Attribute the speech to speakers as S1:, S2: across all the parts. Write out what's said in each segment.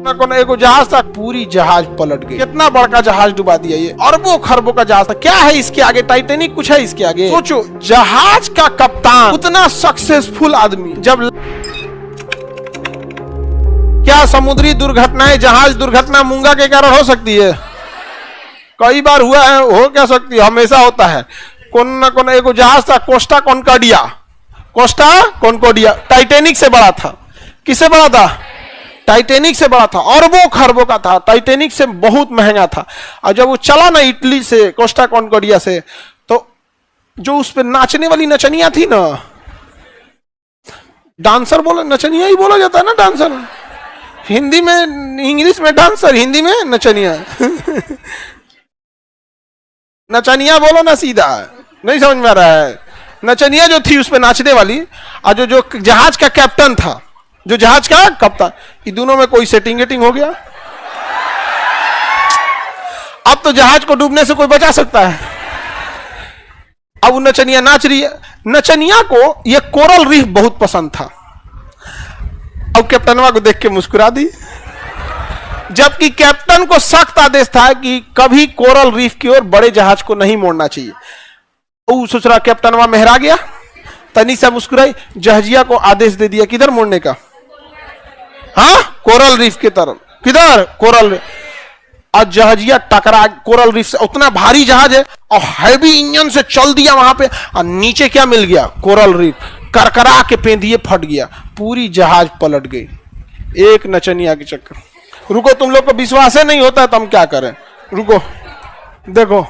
S1: कोना एगो जहाज था, पूरी जहाज पलट गई। कितना बड़का जहाज डुबा दिया ये, अरबों खरबों का जहाज था। क्या है इसके आगे? टाइटैनिक कुछ है इसके आगे? सोचो, जहाज का कप्तान उतना सक्सेसफुल आदमी, जब क्या समुद्री दुर्घटनाएं, जहाज दुर्घटना मूंगा के कारण हो सकती है? कई बार हुआ है, हो क्या सकती है, हमेशा होता है। कोन एगो जहाज था, कोस्टा कॉन्कॉर्डिया, टाइटैनिक से बड़ा था। किससे बड़ा था? टाइटैनिक से बड़ा था, अरबों खरबों का था, टाइटैनिक से बहुत महंगा था। और जब वो चला ना इटली से, कोस्टा कॉन्कॉर्डिया से, तो जो उस पर नाचने वाली नचनिया थी ना, डांसर बोला, नचनिया ही बोला जाता है ना, डांसर हिंदी में, इंग्लिश में डांसर, हिंदी में नचनिया नचनिया बोलो ना, सीधा नहीं समझ में आ रहा है। नचनिया जो थी उस पे नाचने वाली, और जो जहाज का कैप्टन था, जो जहाज का कप्तान, ये दोनों में कोई सेटिंग हो गया। अब तो जहाज को डूबने से कोई बचा सकता है? अब वो नचनिया नाच रही है। नचनिया को ये कोरल रीफ बहुत पसंद था। अब कैप्टनवा को देख के मुस्कुरा दी, जबकि कैप्टन को सख्त आदेश था कि कभी कोरल रीफ की ओर बड़े जहाज को नहीं मोड़ना चाहिए। वो सोच रहा, कैप्टनवा मेहरा गया, तनी सा मुस्कुराई, जहाजिया को आदेश दे दिया किधर मोड़ने का? हाँ, कोरल रीफ की तरफ। किधर? Coral reef. आज जहाजिया टकरा कोरल रीफ से, उतना भारी जहाज है और हैवी इंजन से चल दिया वहां पे, और नीचे क्या मिल गया? Coral reef. करकरा के पेंदिए फट गया, पूरी जहाज पलट गई एक नचनिया के चक्कर। रुको, तुम लोग को विश्वास नहीं होता तो हम क्या करें? रुको, देखो,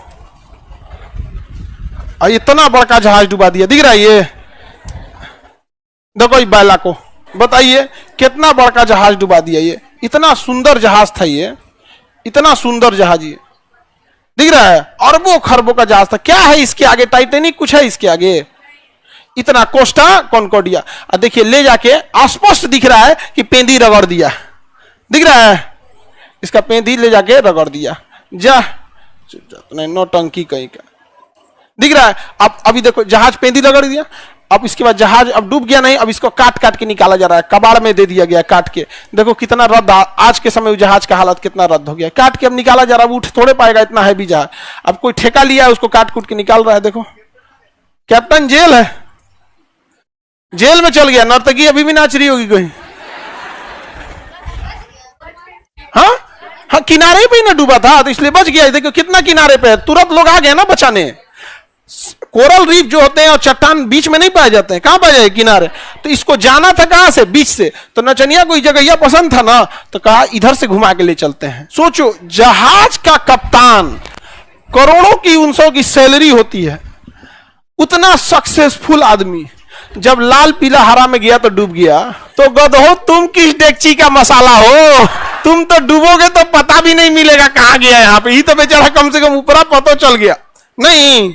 S1: इतना बड़का जहाज डुबा दिया, दिख रहा है ये? देखो, बैला को बताइए कितना बड़का जहाज डुबा दिया ये। इतना सुंदर जहाज था ये, इतना सुंदर जहाज ये, दिख रहा है? अरबों खरबों का जहाज था। क्या है इसके आगे? टाइटैनिक कुछ है इसके आगे? इतना कोस्टा कॉन्कॉर्डिया, देखिए ले जाके स्पष्ट दिख रहा है कि पेंदी रगड़ दिया, दिख रहा है? इसका पेंदी ले जाके रगड़ दिया। जा नौटंकी कहीं का, दिख रहा है? अब अभी देखो, जहाज पेंदी रगड़ दिया। अब इसके बाद जहाज अब डूब गया नहीं, अब इसको काट काट के निकाला जा रहा है, कबाड़ में दे दिया गया काट के। देखो कितना रद्द, आज के समय जहाज का हालत कितना रद्द हो गया, काट के अब निकाला जा रहा है। उठ थोड़े पाएगा, इतना हैवी जहाज। अब कोई ठेका लिया है, उसको काट कूट के निकाल रहा है। देखो, कैप्टन जेल है, जेल में चल गया। नर्तकी अभी भी नाच रही होगी कोई। हाँ हाँ, किनारे पे ही ना डूबा था तो इसलिए बच गया। देखो कितना किनारे पे है, तुरंत लोग आ गए ना बचाने। कोरल रीफ जो होते हैं और चट्टान बीच में नहीं पाए जाते हैं, कहां पाए जाए? किनारे। तो इसको जाना था कहां से? बीच से। तो नचनिया को जगह पसंद था ना, तो कहा इधर से घुमा के ले चलते हैं। सोचो, जहाज का कप्तान, करोड़ों की उनसों की सैलरी होती है, उतना सक्सेसफुल आदमी जब लाल पीला हरा में गया तो डूब गया। तो गधो, तुम किस डेगची का मसाला हो? तुम तो डूबोगे तो पता भी नहीं मिलेगा कहां गया। यहां पे ही तो बेचारा कम से कम ऊपरा पता चल गया। नहीं,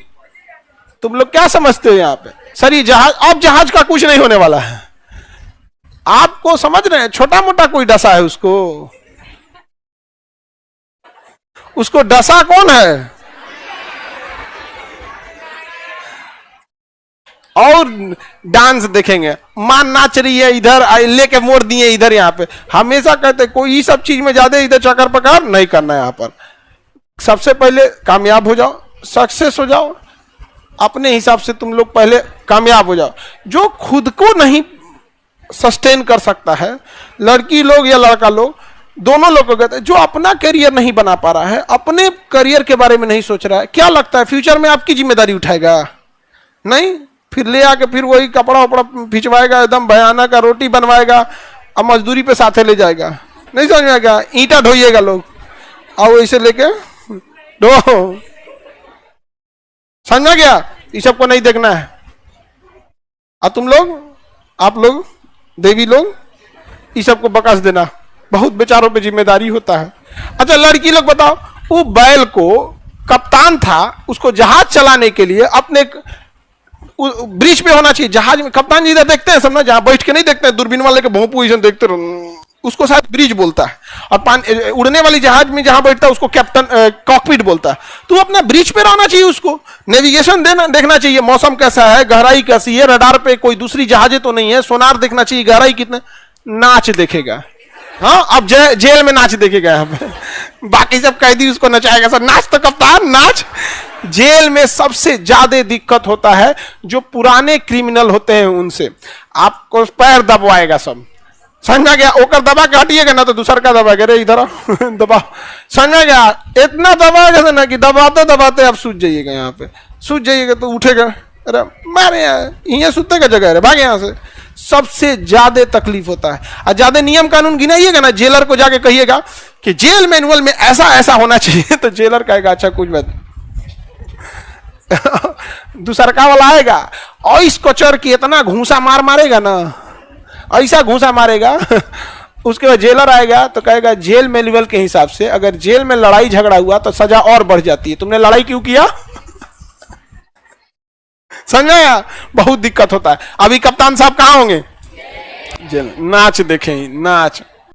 S1: तुम लोग क्या समझते हो यहाँ पे? सर ये जहाज, अब जहाज का कुछ नहीं होने वाला है। आपको समझ रहे हैं? छोटा मोटा कोई डसा है उसको डसा कौन है? और डांस देखेंगे, मां नाच रही है इधर, लेके मोड़ दिए इधर। यहाँ पे हमेशा कहते कोई सब चीज में ज्यादा इधर चक्कर पकड़ नहीं करना। यहाँ पर सबसे पहले कामयाब हो जाओ, सक्सेस हो जाओ। अपने हिसाब से तुम लोग पहले कामयाब हो जाओ। जो खुद को नहीं सस्टेन कर सकता है, लड़की लोग या लड़का लोग, दोनों लोग को कहते हैं, जो अपना करियर नहीं बना पा रहा है, अपने करियर के बारे में नहीं सोच रहा है, क्या लगता है फ्यूचर में आपकी जिम्मेदारी उठाएगा? नहीं, फिर ले आके फिर वही कपड़ा वपड़ा खिंचवाएगा, एकदम भयानक, रोटी बनवाएगा और मजदूरी पे साथे ले जाएगा। नहीं समझ में आएगा? ईंटा ढोइएगा लोग, और वैसे लेके ढो। समझ गया? ये सबको नहीं देखना है। और तुम लोग, आप लोग, देवी लोग, ये सबको बकस देना। बहुत बेचारों पे जिम्मेदारी होता है। अच्छा लड़की लोग बताओ, वो बैल को कप्तान था, उसको जहाज चलाने के लिए अपने ब्रिज पे होना चाहिए। जहाज में कप्तान जी इधर देखते हैं सब ना, जहां बैठ के नहीं देखते हैं, दूरबीन वाले के बहु पोजीशन देखते रहो, उसको शायद ब्रिज बोलता है। और उड़ने वाली जहाज में जहां बैठता है उसको कैप्टन कॉकपिट बोलता है। तो अपना ब्रिज पे रहना चाहिए, उसको नेविगेशन देखना चाहिए, मौसम कैसा है, गहराई कैसी है, रडार पे कोई दूसरी जहाजें तो नहीं है, सोनार देखना चाहिए, गहराई कितने। नाच देखेगा, हाँ, अब जेल में नाच देखेगा यहाँ पे, बाकी सब कैदी उसको नचाएगा। सर नाच तो कप्तान नाच। जेल में सबसे ज्यादा दिक्कत होता है जो पुराने क्रिमिनल होते हैं उनसे, आपको पैर दबवाएगा सब, समझा गया? ओकर दबा के हटिएगा ना तो दूसर का दबा के इधर दबा, समझा गया? इतना दबाएगा ना कि दबाते दबाते आप सूझ जाइएगा, यहाँ पे सूझ जाइएगा तो उठेगा, अरे मारे यहाँ सूते का जगह है, भागे यहाँ से। सबसे ज्यादा तकलीफ होता है। और ज्यादा नियम कानून गिनाइएगा ना, जेलर को जाके कहिएगा कि जेल मैनुअल में ऐसा ऐसा होना चाहिए, तो जेलर कहेगा अच्छा कुछ बात दूसरका वाला आएगा और इस कचर की इतना घूसा मारेगा ना, ऐसा घूसा मारेगा उसके बाद जेलर आएगा तो कहेगा जेल मैनुअल के हिसाब से अगर जेल में लड़ाई झगड़ा हुआ तो सजा और बढ़ जाती है, तुमने लड़ाई क्यों किया? समझाया? बहुत दिक्कत होता है। अभी कप्तान साहब कहां होंगे? जेल। नाच देखें, नाच।